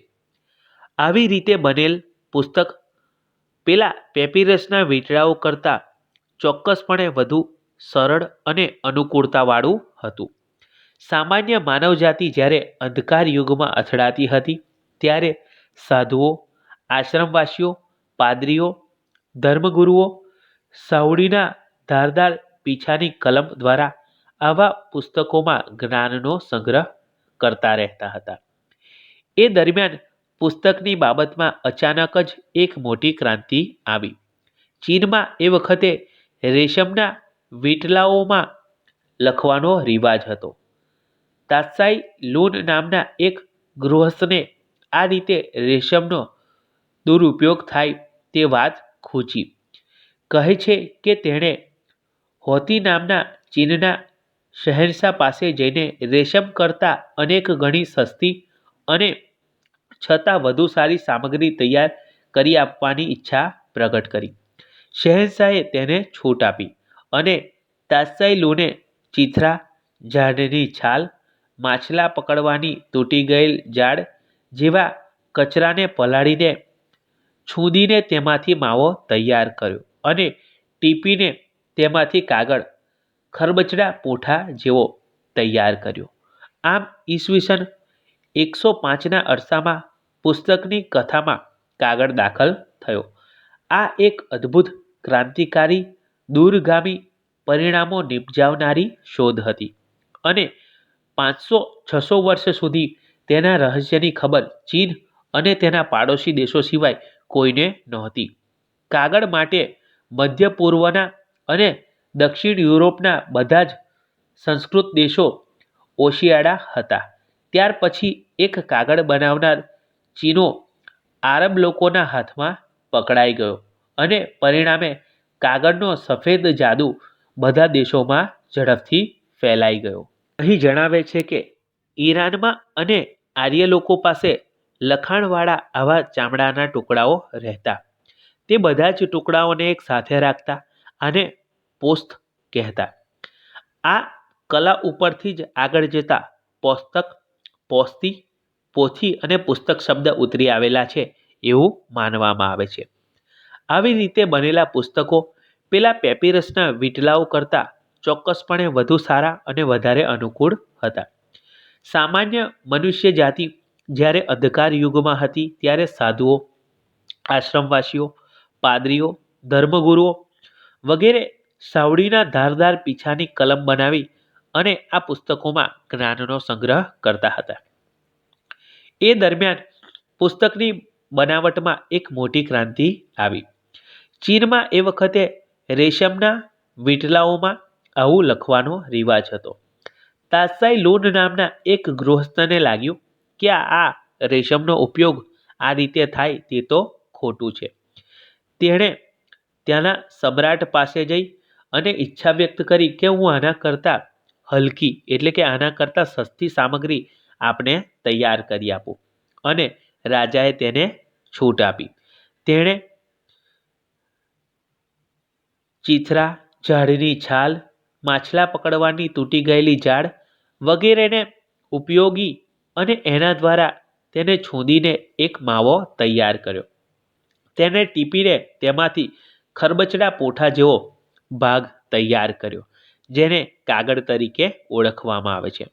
આવી રીતે બનેલ પુસ્તક પેલા પેપિરસના વીંટળાઓ કરતાં ચોક્કસપણે વધુ સરળ અને અનુકૂળતાવાળું હતું. સામાન્ય માનવજાતિ જ્યારે અંધકાર યુગમાં અથડાતી હતી, ત્યારે સાધુઓ, આશ્રમવાસીઓ, પાદરીઓ, ધર્મગુરુઓ સાવડીના ધારદાર પીછાની કલમ દ્વારા આવા પુસ્તકોમાં જ્ઞાનનો સંગ્રહ કરતા રહેતા હતા. એ દરમિયાન પુસ્તકની બાબતમાં અચાનક જ એક મોટી ક્રાંતિ આવી. ચીનમાં એ વખતે રેશમના વીંટલાઓમાં લખવાનો રિવાજ હતો. તાત્સાઈ લૂન નામના એક ગૃહસ્થને આ રીતે રેશમનો દુરુપયોગ થાય તે વાત ખૂચી. કહે છે કે તેણે હોતી નામના ચીનના શહેનશાહ પાસે જઈને રેશમ કરતાં અનેક ગણી સસ્તી અને છતાં વધુ સારી સામગ્રી તૈયાર કરી આપવાની ઈચ્છા પ્રગટ કરી. શહેનશાહે તેને છૂટ આપી અને તાત્સાઈ લૂને ચીથરા, ઝાડની છાલ, માછલા પકડવાની તૂટી ગયેલ જાળ જેવા કચરાને પલાળીને છૂંદીને તેમાંથી માવો તૈયાર કર્યો અને ટીપીને તેમાંથી કાગળ, ખરબચડા પૂંઠા જેવો તૈયાર કર્યો. આમ ઈસવીસન 105ના અરસામાં પુસ્તકની કથામાં કાગળ દાખલ થયો. આ એક અદ્ભુત, ક્રાંતિકારી, દૂરગામી પરિણામો નિપજાવનારી શોધ હતી અને 500-600 વર્ષ સુધી તેના રહસ્યની ખબર ચીન અને તેના પાડોશી દેશો સિવાય કોઈને નહોતી. કાગળ માટે મધ્ય પૂર્વના અને દક્ષિણ યુરોપના બધા જ સંસ્કૃત દેશો ઓશિયાળા હતા. ત્યાર પછી એક કાગળ બનાવનાર ચીનો આરબ લોકોના હાથમાં પકડાઈ ગયો અને પરિણામે કાગળનો સફેદ જાદુ બધા દેશોમાં ઝડપથી ફેલાઈ ગયો. અહીં જણાવે છે કે ઈરાનમાં અને આર્ય લોકો પાસે લખાણવાળા આવા ચામડાના ટુકડાઓ રહેતા. તે બધા જ ટુકડાઓને એક સાથે રાખતા અને પોસ્ત કહેતા. આ કલા ઉપરથી જ આગળ જતા પોસ્તક, પોસ્તી, પોથી અને પુસ્તક શબ્દ ઉતરી આવેલા છે એવું માનવામાં આવે છે. આવી રીતે બનેલા પુસ્તકો પેલા પેપિરસના વીટલાઓ કરતાં ચોક્કસપણે વધુ સારા અને વધારે અનુકૂળ હતા. સામાન્ય મનુષ્ય જાતિ જ્યારે અંધકાર યુગમાં હતી ત્યારે સાધુઓ, આશ્રમવાસીઓ, પાદરીઓ, ધર્મગુરુઓ વગેરે સાવડીના ધારદાર પીછાની કલમ બનાવી અને આ પુસ્તકોમાં જ્ઞાનનો સંગ્રહ કરતા હતા. એ દરમિયાન પુસ્તકની બનાવટમાં એક મોટી ક્રાંતિ આવી. ચીનમાં એ વખતે રેશમના વીંટલાઓમાં આવું લખવાનો રિવાજ હતો. તાત્સાઈ લૂન નામના એક ગૃહસ્થને લાગ્યું કે આ રેશમનો ઉપયોગ આ રીતે થાય તે તો ખોટું છે. તેણે ત્યાંના સમ્રાટ પાસે જઈ અને ઈચ્છા વ્યક્ત કરી કે હું આના કરતાં હલકી એટલે કે આના કરતાં સસ્તી સામગ્રી આપને તૈયાર કરી આપું. અને રાજાએ તેને છૂટ આપી. તેણે ચીથરા, ઝાડની છાલ, માછલા પકડવાની તૂટી ગયેલી ઝાડ વગેરેને ઉપયોગી અને એના દ્વારા તેને છૂંદીને એક માવો તૈયાર કર્યો. તેને ટીપીને તેમાંથી ખરબચડા પોઠા જેવો ભાગ તૈયાર કર્યો, જેને કાગળ તરીકે ઓળખવામાં આવે છે.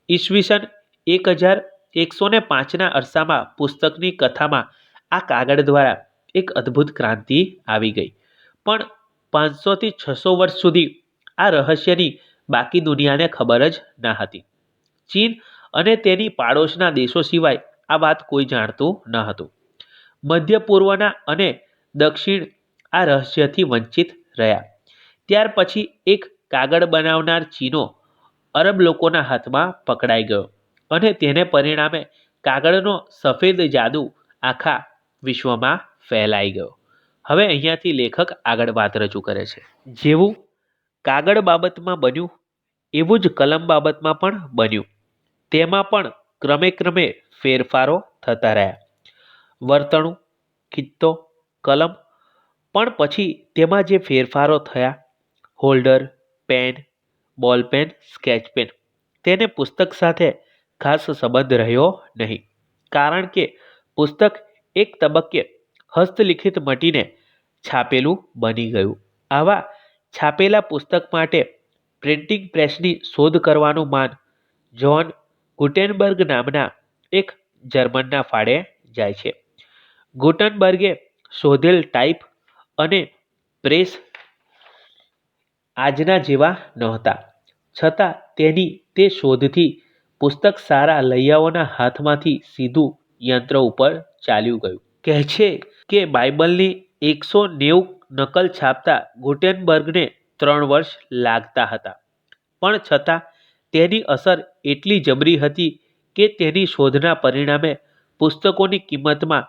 ઈસવીસન 1105ના અરસામાં પુસ્તકની કથામાં આ કાગળ દ્વારા એક અદ્ભુત ક્રાંતિ આવી ગઈ. પણ 500 થી 600 વર્ષ સુધી આ રહસ્યની બાકી દુનિયાને ખબર જ ના હતી. ચીન અને તેની પાડોશના દેશો સિવાય આ વાત કોઈ જાણતું ન હતું. મધ્ય પૂર્વના અને દક્ષિણ આ રહસ્યથી વંચિત રહ્યા. ત્યાર પછી એક કાગળ બનાવનાર ચીનો અરબ લોકોના હાથમાં પકડાઈ ગયો અને તેને પરિણામે કાગળનો સફેદ જાદુ આખા વિશ્વમાં ફેલાઈ ગયો. હવે અહીંયાથી લેખક આગળ વાત રજૂ કરે છે. જેવું કાગળ બાબતમાં બન્યું એવું જ કલમ બાબતમાં પણ બન્યું. તેમાં પણ ક્રમે ક્રમે ફેરફારો થતા રહ્યા. વર્તણું, કિત્તો, કલમ પણ પછી તેમાં જે ફેરફારો થયા, holder, pen, ball pen, sketch pen, તેને પુસ્તક સાથે ખાસ સંબંધ રહ્યો નહીં. કારણ કે પુસ્તક એક તબક્કે હસ્તલિખિત મટીને છાપેલું બની ગયું. આવા છાપેલા પુસ્તક માટે પ્રિન્ટિંગ પ્રેસની શોધ કરવાનું માન જ્હોન ગુટેનબર્ગ નામના એક જર્મનના ફાળે જાય છે. ગુટનબર્ગે શોધેલ ટાઈપ અને પ્રેસ આજના જેવા નહોતા, છતાં તેની તે શોધથી પુસ્તક સારા લૈયાઓના હાથમાંથી સીધું યંત્ર ઉપર ચાલ્યું ગયું. કહે છે કે બાઇબલની 190 નકલ છાપતા ગુટેનબર્ગને 3 વર્ષ લાગતા હતા. પણ છતાં તેની અસર એટલી જબરી હતી કે તેની શોધના પરિણામે પુસ્તકોની કિંમતમાં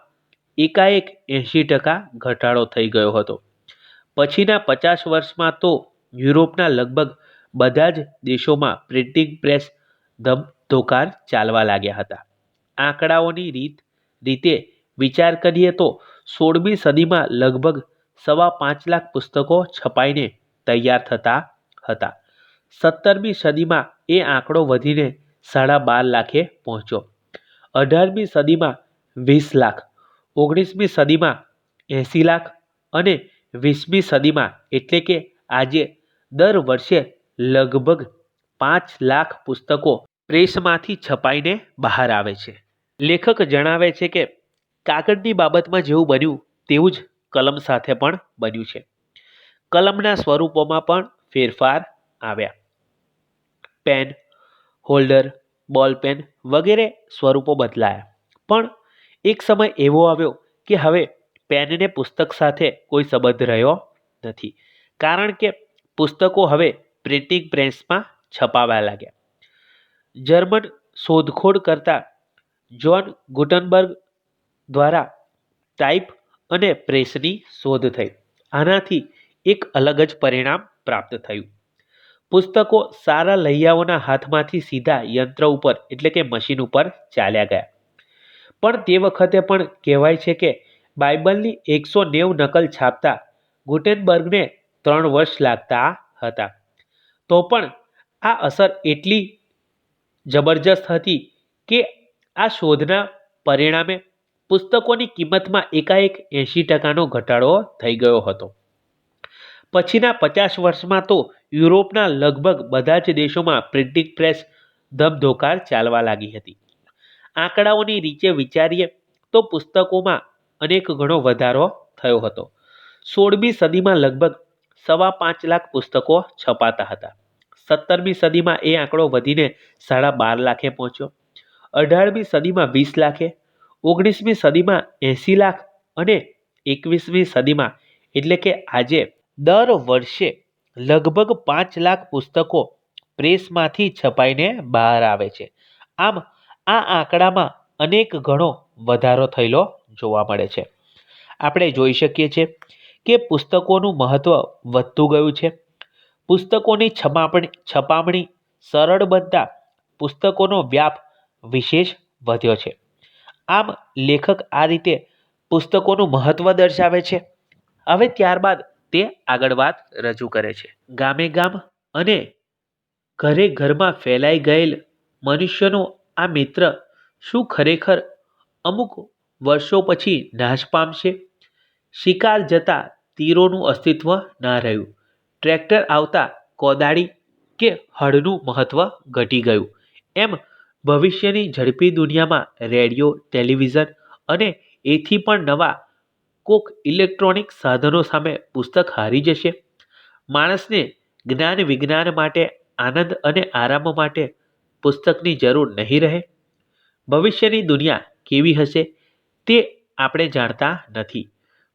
એકાએક 80% ઘટાડો થઈ ગયો હતો. પછીના 50 વર્ષમાં તો યુરોપના લગભગ બધા જ દેશોમાં પ્રિન્ટિંગ પ્રેસ ધમધોકાર ચાલવા લાગ્યા હતા. આંકડાઓની રીતે વિચાર કરીએ તો 16મી સદીમાં લગભગ 5.25 લાખ પુસ્તકો છપાઈને તૈયાર થતા હતા. 17મી સદીમાં એ આંકડો વધીને 12.5 લાખે પહોંચ્યો. 18મી સદીમાં 20 લાખ, 19મી સદીમાં 80 લાખ અને 20મી સદીમાં એટલે કે આજે દર વર્ષે લગભગ 5 લાખ પુસ્તકો પ્રેસમાંથી છપાઈને બહાર આવે છે. લેખક જણાવે છે કે કાગળની બાબતમાં જેવું બન્યું તેવું જ કલમ સાથે પણ બન્યું છે. કલમના સ્વરૂપોમાં પણ ફેરફાર આવ્યા. પેન, હોલ્ડર, બોલપેન વગેરે સ્વરૂપો બદલાયા. પણ એક સમય એવો આવ્યો કે હવે પેનને પુસ્તક સાથે કોઈ સંબંધ રહ્યો નથી, કારણ કે પુસ્તકો હવે પ્રિન્ટિંગ પ્રેસમાં છપાવા લાગ્યા. જર્મન શોધખોળ કરતા જ્હોન ગુટનબર્ગ દ્વારા ટાઈપ અને પ્રેસની શોધ થઈ. આનાથી એક અલગ જ પરિણામ પ્રાપ્ત થયું. પુસ્તકો સારા લૈયાઓના હાથમાંથી સીધા યંત્ર ઉપર એટલે કે મશીન ઉપર ચાલ્યા ગયા. પણ તે વખતે પણ કહેવાય છે કે બાઇબલની 190 નકલ છાપતા ગુટેનબર્ગને 3 વર્ષ લાગતા હતા. તો પણ આ અસર એટલી જબરજસ્ત હતી કે આ શોધના પરિણામે પુસ્તકોની કિંમતમાં એકાએક 80% ઘટાડો થઈ ગયો હતો. પછીના 50 વર્ષમાં તો યુરોપના લગભગ બધા જ દેશોમાં પ્રિન્ટિંગ પ્રેસ ધમધોકાર ચાલવા લાગી હતી. આંકડાઓની રીતે વિચારીએ તો પુસ્તકોમાં અનેક ગણો વધારો થયો હતો. 16મી સદીમાં લગભગ 5.25 લાખ પુસ્તકો છપાતા હતા. 17મી સદીમાં એ આંકડો વધીને 12.5 લાખે પહોંચ્યો. 18મી સદીમાં 20 લાખે, 19મી સદીમાં 80 લાખ અને 21મી સદીમાં એટલે કે આજે દર વર્ષે લગભગ 5 લાખ પુસ્તકો પ્રેસમાંથી છપાઈને બહાર આવે છે. આમ આ આંકડામાં અનેક ગણો વધારો થયેલો જોવા મળે છે. આપણે જોઈ શકીએ છીએ કે પુસ્તકોનું મહત્ત્વ વધતું ગયું છે. પુસ્તકોની છપામણી સરળ બનતા પુસ્તકોનો વ્યાપ વિશેષ વધ્યો છે. આમ લેખક આ રીતે પુસ્તકોનું મહત્ત્વ દર્શાવે છે. હવે ત્યારબાદ તે આગળ વાત રજૂ કરે છે. ગામે ગામ અને ઘરે ઘરમાં ફેલાઈ ગયેલ મનુષ્યનો આ મિત્ર શું ખરેખર અમુક વર્ષો પછી નાશ પામશે? શિકાર જતા તીરોનું અસ્તિત્વ ના રહ્યું. ટ્રેક્ટર આવતા કોદાળી કે હળનું મહત્ત્વ ઘટી ગયું. એમ ભવિષ્યની ઝડપી દુનિયામાં રેડિયો, ટેલિવિઝન અને એથી પણ નવા કોક ઇલેક્ટ્રોનિક સાધનો સામે પુસ્તક હારી જશે. માણસને જ્ઞાન વિજ્ઞાન માટે, આનંદ અને આરામ માટે પુસ્તકની જરૂર નહીં રહે. ભવિષ્યની દુનિયા કેવી હશે તે આપણે જાણતા નથી,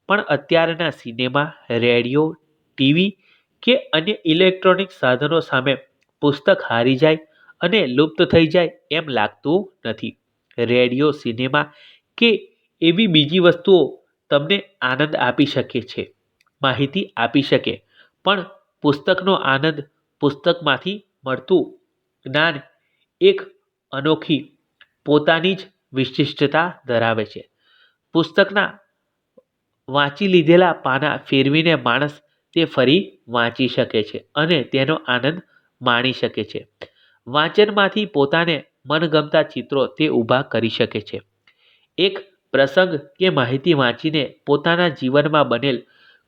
પણ અત્યારના સિનેમા, રેડિયો, ટીવી કે અન્ય ઇલેક્ટ્રોનિક સાધનો સામે પુસ્તક હારી જાય અને લુપ્ત થઈ જાય એમ લાગતું નથી. રેડિયો, સિનેમા કે એવી બીજી વસ્તુઓ તમને આનંદ આપી શકે છે, માહિતી આપી શકે, પણ પુસ્તકનો આનંદ, પુસ્તકમાંથી મળતું જ્ઞાન એક અનોખી પોતાની જ વિશિષ્ટતા ધરાવે છે. પુસ્તકના વાંચી લીધેલા પાના ફેરવીને માણસ તે ફરી વાંચી શકે છે અને તેનો આનંદ માણી શકે છે. વાંચનમાંથી પોતાને મનગમતા ચિત્રો તે ઊભા કરી શકે છે. એક પ્રસંગ કે માહિતી વાંચીને પોતાના જીવનમાં બનેલ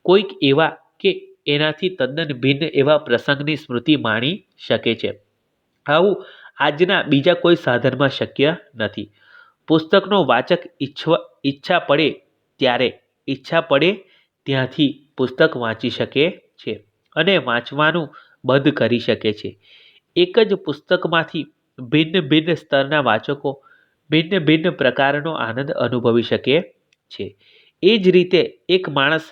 કોઈક એવા કે એનાથી તદ્દન ભિન્ન એવા પ્રસંગની સ્મૃતિ માણી શકે છે. આવું આજના બીજા કોઈ સાધનમાં શક્ય નથી. પુસ્તકનો વાચક ઈચ્છા પડે ત્યાંથી પુસ્તક વાંચી શકે છે અને વાંચવાનું બંધ કરી શકે છે. એક જ પુસ્તકમાંથી ભિન્ન ભિન્ન સ્તરના વાચકો ભિન્ન ભિન્ન પ્રકારનો આનંદ અનુભવી શકે છે. એ જ રીતે એક માણસ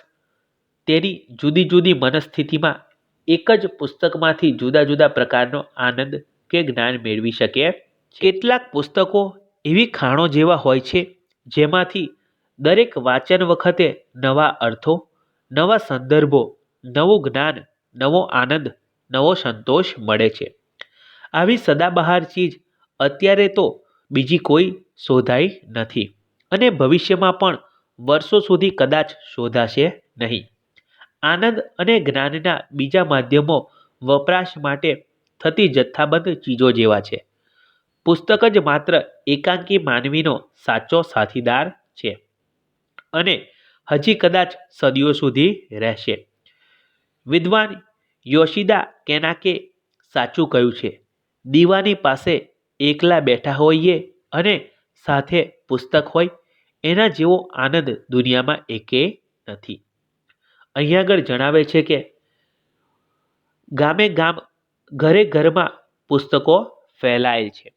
તેની જુદી જુદી મનસ્થિતિમાં એક જ પુસ્તકમાંથી જુદા જુદા પ્રકારનો આનંદ કે જ્ઞાન મેળવી શકે છે. કેટલાક પુસ્તકો એવી ખાણો જેવા હોય છે જેમાંથી દરેક વાંચન વખતે નવા અર્થો, નવા સંદર્ભો, નવું જ્ઞાન, નવો આનંદ, નવો સંતોષ મળે છે. આવી સદાબહાર ચીજ અત્યારે તો બીજી કોઈ શોધાઈ નથી અને ભવિષ્યમાં પણ વર્ષો સુધી કદાચ શોધાશે નહીં. આનંદ અને જ્ઞાનના બીજા માધ્યમો વપરાશ માટે થતી જથ્થાબંધ ચીજો જેવા છે. પુસ્તક જ માત્ર એકાંકી માનવીનો સાચો સાથીદાર છે અને હજી કદાચ સદીઓ સુધી રહેશે. વિદ્વાન યોશિદા કેનાકે સાચું કહ્યું છે, દીવાની પાસે એકલા બેઠા હોઈએ અને સાથે પુસ્તક હોય એના જેવો આનંદ દુનિયામાં એકે નથી. અહીંયા આગળ જણાવે છે કે ગામે ગામ, ઘરે ઘરમાં પુસ્તકો ફેલાયેલ છે.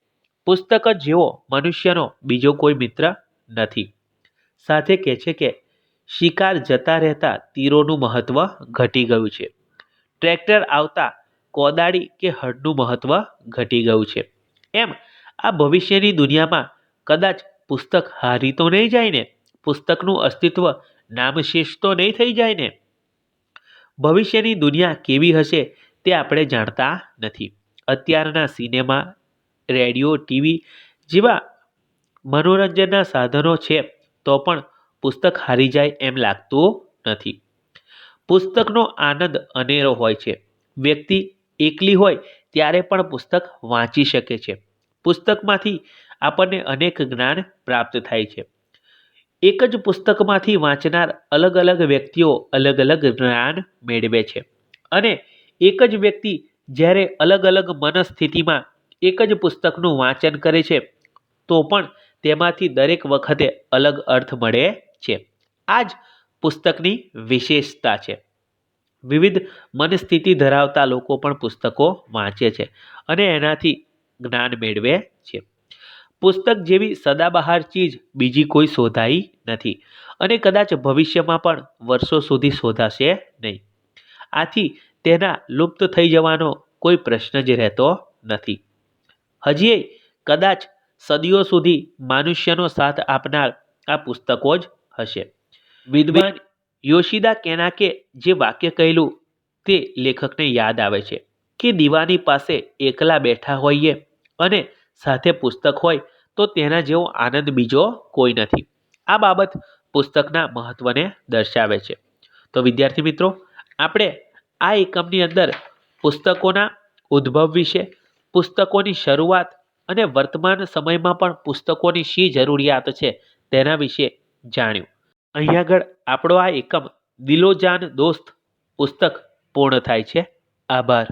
પુસ્તક જ જેવો મનુષ્યનો બીજો કોઈ મિત્ર નથી. સાથે કહે છે કે શિકાર જતા રહેતા તીરોનું મહત્વ ઘટી ગયું છે. ટ્રેક્ટર આવતા કોદાળી કે હળનું મહત્વ ઘટી ગયું છે. એમ આ ભવિષ્યની દુનિયામાં કદાચ પુસ્તક હારી તો નહીં જાય ને, પુસ્તકનું અસ્તિત્વ નામશેષ તો નહીં થઈ જાય ને. ભવિષ્યની દુનિયા કેવી હશે તે આપણે જાણતા નથી. અત્યારના સિનેમા, રેડિયો, ટીવી જેવા મનોરંજનના સાધનો છે તો પણ પુસ્તક હારી જાય એમ લાગતું નથી. પુસ્તકનો આનંદ અનેરો હોય છે. વ્યક્તિ એકલી હોય ત્યારે પણ પુસ્તક વાંચી શકે છે. પુસ્તકમાંથી આપણને અનેક જ્ઞાન પ્રાપ્ત થાય છે. એક જ પુસ્તકમાંથી વાંચનાર અલગ અલગ વ્યક્તિઓ અલગ અલગ જ્ઞાન મેળવે છે. અને એક જ વ્યક્તિ જ્યારે અલગ અલગ મનસ્થિતિમાં એક જ પુસ્તકનું વાંચન કરે છે તો પણ તેમાંથી દરેક વખતે અલગ અર્થ મળે છે. આ જ પુસ્તકની વિશેષતા છે. વિવિધ મનસ્થિતિ ધરાવતા લોકો પણ પુસ્તકો વાંચે છે અને એનાથી જ્ઞાન મેળવે છે. પુસ્તક જેવી સદાબહાર ચીજ બીજી કોઈ શોધાઈ નથી અને કદાચ ભવિષ્યમાં પણ વર્ષો સુધી શોધાશે નહીં. આથી તેના લુપ્ત થઈ જવાનો કોઈ પ્રશ્ન જ રહેતો નથી. હજી કદાચ સદીઓ સુધી મનુષ્યનો સાથ આપનાર આ પુસ્તકો જ હશે. વિદ્વાન યોશિદા કેનાકે જે વાક્ય કહેલું તે લેખકને યાદ આવે છે કે દીવાની પાસે એકલા બેઠા હોઈએ અને સાથે પુસ્તક હોય તો તેના જેવો આનંદ બીજો કોઈ નથી. આ બાબત પુસ્તકના મહત્વને દર્શાવે છે. તો વિદ્યાર્થી મિત્રો, આપણે આ એકમની અંદર પુસ્તકોના ઉદ્ભવ વિશે, પુસ્તકોની શરૂઆત અને વર્તમાન સમયમાં પણ પુસ્તકોની શી જરૂરિયાત છે તેના વિશે જાણ્યું. અહીંયા આગળ આપણો આ એકમ દિલો જાન દોસ્ત પુસ્તક પૂર્ણ થાય છે. આભાર.